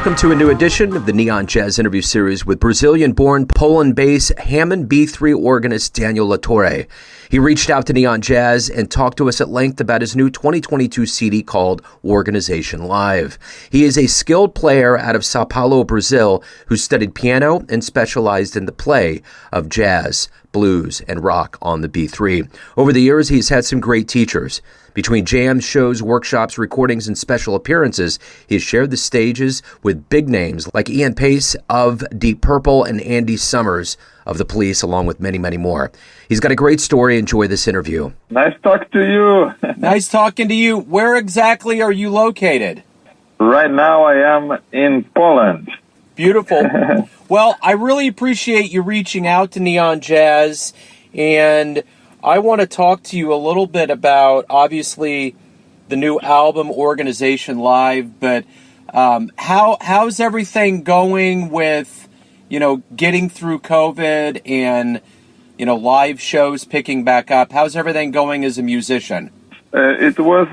Welcome to a new edition of the Neon Jazz interview series with Brazilian-born Poland-based Hammond B-3 organist Daniel Latorre. He reached out to Neon Jazz and talked to us at length about his new 2022 CD called Organization Live. He is a skilled player out of São Paulo, Brazil, who studied piano and specialized in the play of jazz, blues, and rock on the B-3. Over the years, he's had some great teachers. Between jams, shows, workshops, recordings, and special appearances, he has shared the stages with big names like Paice of Deep Purple and Andy Summers of The Police, along with many, many more. He's got a great story. Enjoy this interview. Nice talking to you. Nice talking to you. Where exactly are you located? Right now I am in Poland. Beautiful. Well, I really appreciate you reaching out to Neon Jazz, and I want to talk to you a little bit about, obviously, the new album, Organization Live, but how's everything going with, getting through COVID and, live shows picking back up? How's everything going as a musician? It was,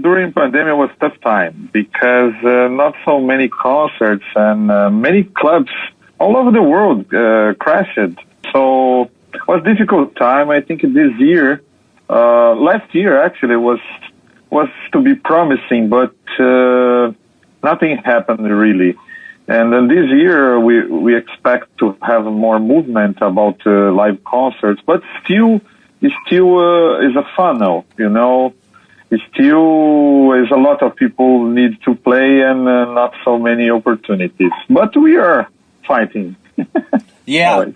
during pandemic, was tough time because not so many concerts and many clubs all over the world crashed. So it was a difficult time. I think this year, last year actually was to be promising, but nothing happened really. And then this year we expect to have more movement about live concerts, but it still is a funnel, It still is a lot of people need to play and not so many opportunities. But we are fighting. Yeah,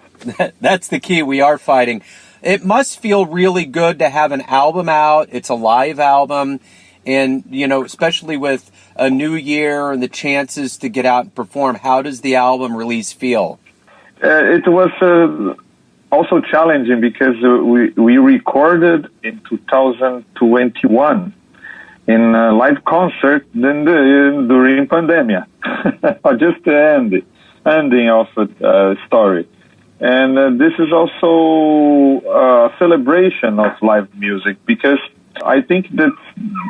that's the key. We are fighting. It must feel really good to have an album out. It's a live album. And, especially with a new year and the chances to get out and perform, how does the album release feel? It was also challenging because we recorded in 2021 in a live concert during pandemic. Just the ending of the story. And this is also a celebration of live music because I think that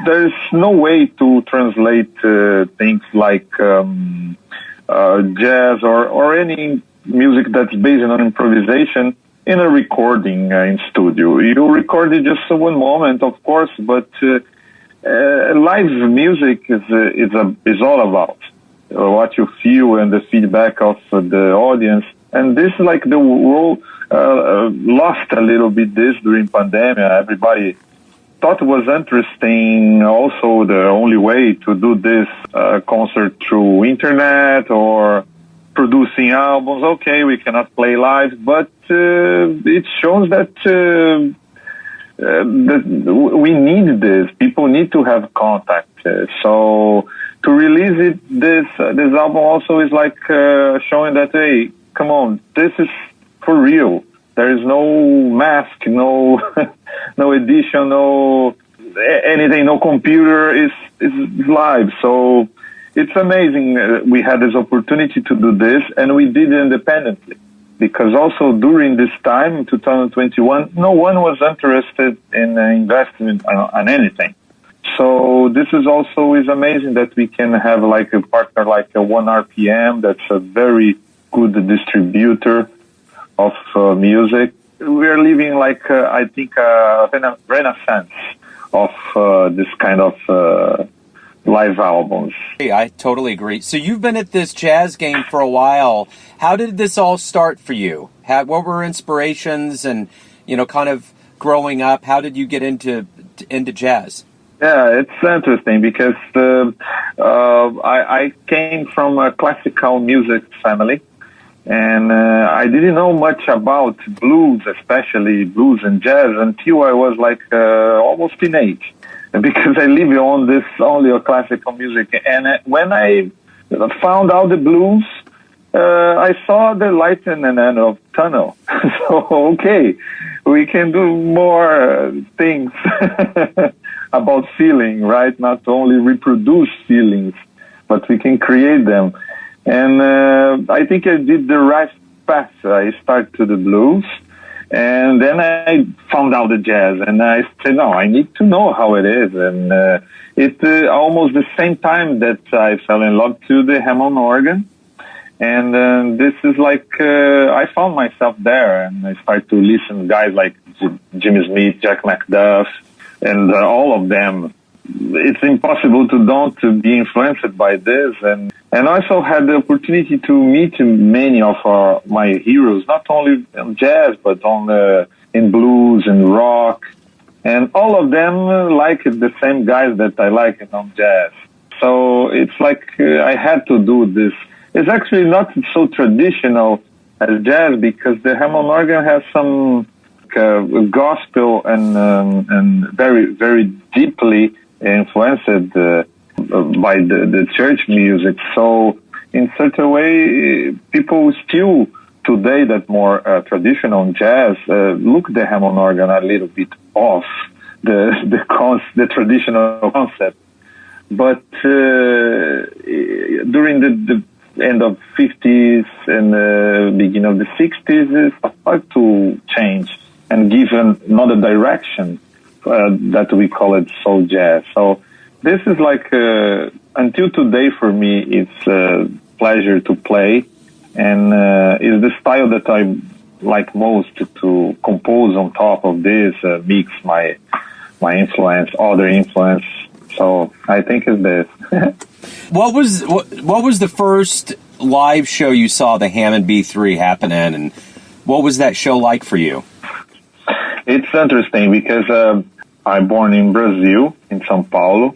there's no way to translate things like jazz or any music that's based on improvisation in a recording in studio. You record it just one moment, of course, but live music is all about what you feel and the feedback of the audience. And this, like the world lost a little bit this during pandemic. Everybody thought it was interesting. Also, the only way to do this concert through internet or producing albums. Okay, we cannot play live, but it shows that we need this. People need to have contact. So to release this album also is like showing that, hey, come on, this is for real. There is no mask, no no edition, no anything, no computer. Is live. So it's amazing. We had this opportunity to do this, and we did it independently. Because also during this time, in 2021, no one was interested in investing on anything. So this is amazing that we can have like a partner like a 1RPM that's a very good distributor of music. We are living like, I think, a renaissance of this kind of live albums. I totally agree. So you've been at this jazz game for a while. How did this all start for you? What were inspirations and, kind of growing up? How did you get into jazz? Yeah, it's interesting because I came from a classical music family, and I didn't know much about blues, especially blues and jazz, until I was like almost teenage. Because I live on this only classical music. And when I found out the blues, I saw the light in the end of tunnel. So, okay, we can do more things about feeling, right? Not only reproduce feelings, but we can create them. And I think I did the right path. I started to the blues. And then I found out the jazz, and I said, no, I need to know how it is. And It almost the same time that I fell in love to the Hammond organ. And this is like, I found myself there, and I started to listen to guys like Jimmy Smith, Jack McDuff, and all of them. It's impossible to be influenced by this. And also had the opportunity to meet many of my heroes, not only in jazz, but in blues and rock. And all of them like the same guys that I like on jazz. So it's like I had to do this. It's actually not so traditional as jazz because the Hammond organ has some gospel and very, very deeply influenced by the church music. So in such a way, people still today that more traditional jazz look the Hammond organ a little bit off the traditional concept. But during the end of 50s and beginning of the 60s, it started to change and give another direction that we call it soul jazz. So this is like, until today for me, it's a pleasure to play, and is the style that I like most to compose on top of this, mix my influence, other influence. So I think it's this. What was the first live show you saw the Hammond B-3 happen in, and what was that show like for you? It's interesting because I'm born in Brazil, in São Paulo,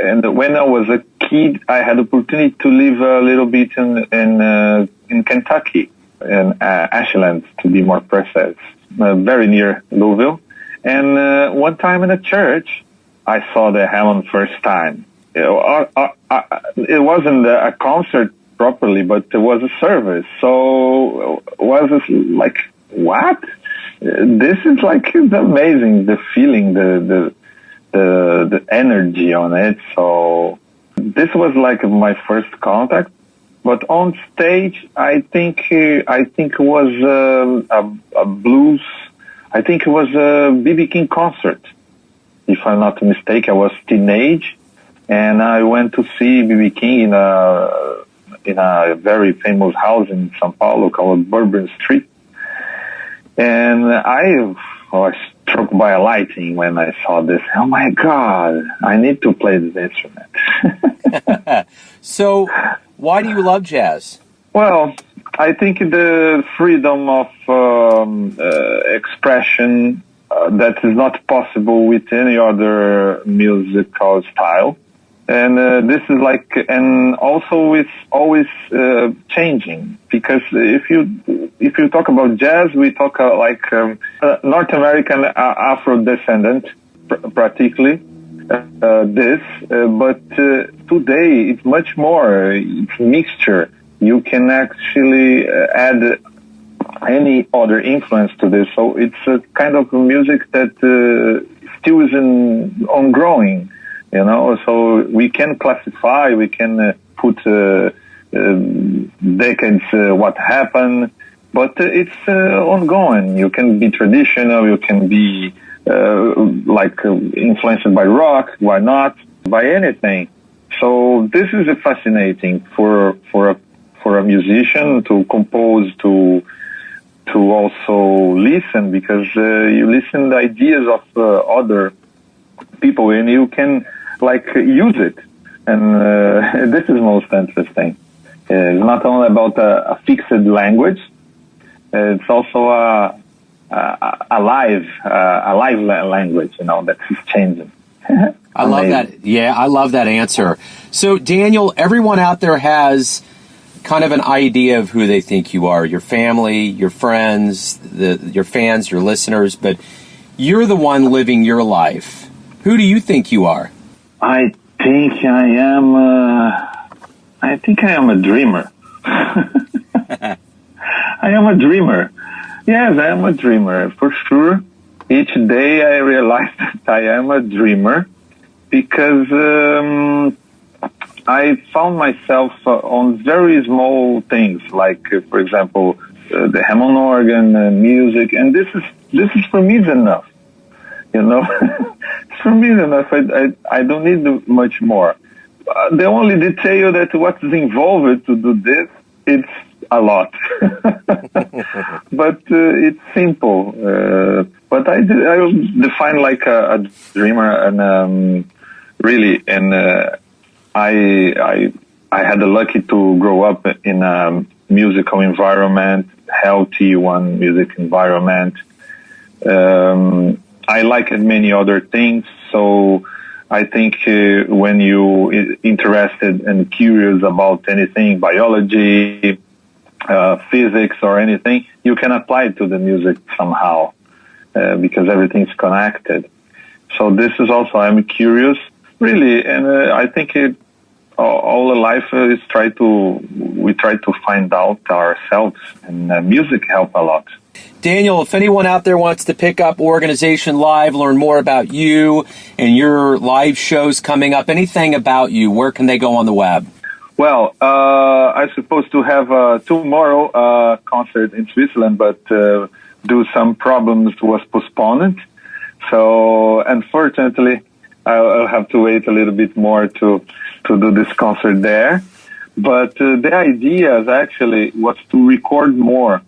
and when I was a kid, I had the opportunity to live a little bit in Kentucky, in Ashland, to be more precise, very near Louisville. And one time in a church, I saw the Hammond first time. It wasn't a concert properly, but it was a service. So it was like, what? This is like, it's amazing, the feeling, the energy on it. So this was like my first contact. But on stage, I think it was a blues. I think it was a B.B. King concert. If I'm not mistaken, I was teenage, and I went to see B.B. King in a very famous house in São Paulo called Bourbon Street. And I was struck by a lightning when I saw this. Oh my God, I need to play this instrument. So, why do you love jazz? Well, I think the freedom of expression that is not possible with any other musical style. And this is like, and also it's always changing, because if you talk about jazz, we talk like North American Afro-descendant, practically but today it's much more. It's mixture. You can actually add any other influence to this. So it's a kind of music that still is ongoing. You know, so we can classify, we can put decades what happened, but it's ongoing. You can be traditional, you can be influenced by rock, why not? By anything. So this is fascinating for a musician to compose, to also listen, because you listen to ideas of other people and you can use it. And this is most interesting. It's not only about a fixed language, it's also a live language, that is changing. I love that. Yeah, I love that answer. So, Daniel, everyone out there has kind of an idea of who they think you are, your family, your friends, your fans, your listeners, but you're the one living your life. Who do you think you are? I think I am a dreamer. I am a dreamer. Yes, I am a dreamer, for sure. Each day I realize that I am a dreamer because I found myself on very small things, like, for example, the Hammond organ, music, and this is for me is enough, for me enough. I don't need much more. The only detail that what's involved to do this, it's a lot. But it's simple. But I define like a dreamer, and really, and I had the lucky to grow up in a musical environment, healthy one music environment. I like many other things, so I think when you interested and curious about anything, biology, physics or anything, you can apply it to the music somehow, because everything's connected. So this is also, I'm curious, really, and I think all the life is we try to find out ourselves, and music help a lot. Daniel, if anyone out there wants to pick up Organization Live, learn more about you and your live shows coming up, anything about you, where can they go on the web? Well, I supposed to have tomorrow concert in Switzerland, but due some problems was postponed. So unfortunately, I'll have to wait a little bit more to do this concert there. But the idea actually was to record more,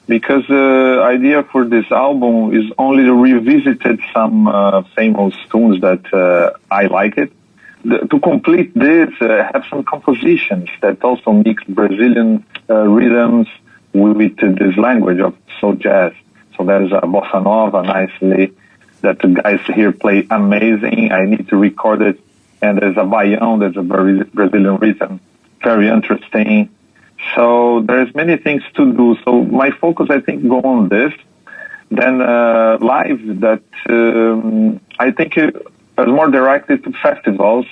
because the idea for this album is only to revisit some famous tunes that I like it. To complete this, have some compositions that also mix Brazilian rhythms with this language of soul jazz. So there's a bossa nova nicely that the guys here play amazing. I need to record it. And there's a baião, there's a Brazilian rhythm, very interesting. So there's many things to do. So my focus, I think, go on this. Then live, that I think is more directed to festivals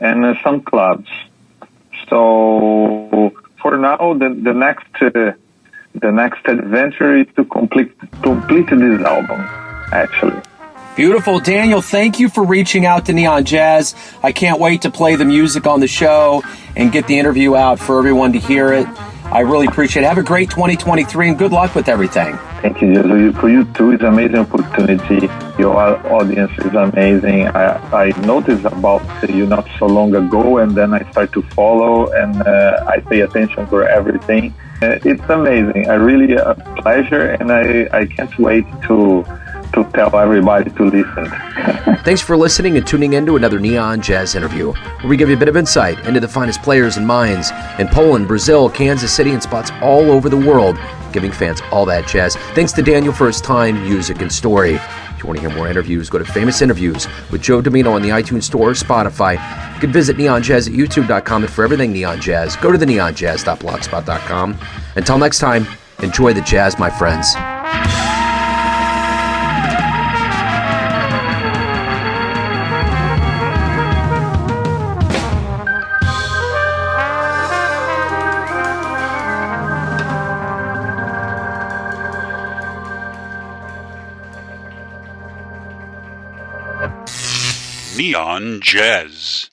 and some clubs. So for now, the next adventure is to complete this album, actually. Beautiful. Daniel, thank you for reaching out to Neon Jazz. I can't wait to play the music on the show and get the interview out for everyone to hear it. I really appreciate it. Have a great 2023 and good luck with everything. Thank you, Jesus. For you too, it's an amazing opportunity. Your audience is amazing. I noticed about you not so long ago, and then I start to follow, and I pay attention for everything. It's amazing. I really a pleasure, and I can't wait to tell everybody to listen. Thanks for listening and tuning in to another Neon Jazz interview, where we give you a bit of insight into the finest players and minds in Poland, Brazil, Kansas City, and spots all over the world, giving fans all that jazz. Thanks to Daniel for his time, music, and story. If you want to hear more interviews, go to Famous Interviews with Joe Domino on the iTunes Store or Spotify. You can visit neonjazz at youtube.com, and for everything Neon Jazz, go to the neonjazz.blogspot.com. Until next time, enjoy the jazz, my friends. Neon Jazz.